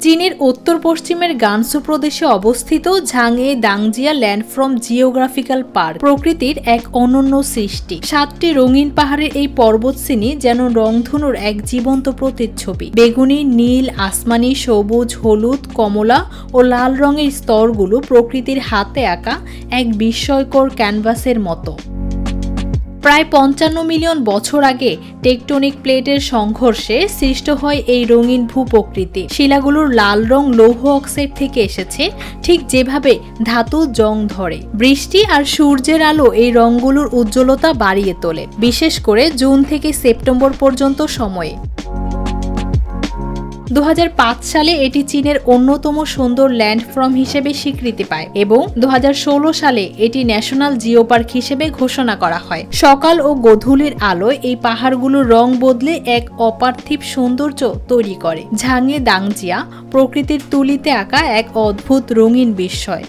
চীনের উত্তর পশ্চিমের গানসু প্রদেশে অবস্থিত ঝাংয়ে দাংজিয়া ল্যান্ডফর্ম জিওগ্রাফিক্যাল পার্ক প্রকৃতির এক অনন্য সৃষ্টি। 7টি রঙিন পাহাড়ের এই পর্বতশ্রেণী যেন রংধনুর এক জীবন্ত প্রতিচ্ছবি। বেগুনি, নীল, আসমানি, সবুজ, হলুদ, কমলা ও লাল রঙের স্তরগুলো প্রকৃতির হাতে আঁকা এক বিস্ময়কর ক্যানভাসের মতো। প্রায় 55 মিলিয়ন বছর আগে টেকটনিক প্লেটের সংঘর্ষে সৃষ্ট হয় এই রঙিন ভূপ্রকৃতি। শিলাগুলোর লাল রং লৌহ অক্সাইড থেকে এসেছে, ঠিক যেভাবে ধাতু জং ধরে। বৃষ্টি আর সূর্যের আলো এই রংগুলোর উজ্জ্বলতা বাড়িয়ে তোলে, বিশেষ করে জুন থেকে সেপ্টেম্বর পর্যন্ত সময়ে। 2005 সালে এটি চীনের অন্যতম সুন্দর ল্যান্ডফর্ম হিসেবে স্বীকৃতি পায় এবং 2016 সালে এটি ন্যাশনাল জিও পার্ক হিসেবে ঘোষণা করা হয়। সকাল ও গোধূলির আলোয় এই পাহাড়গুলোর রং বদলে এক অপার্থিব সৌন্দর্য তৈরি করে। ঝাংয়ে দাংজিয়া প্রকৃতির তুলিতে আঁকা এক অদ্ভুত রঙিন বিস্ময়।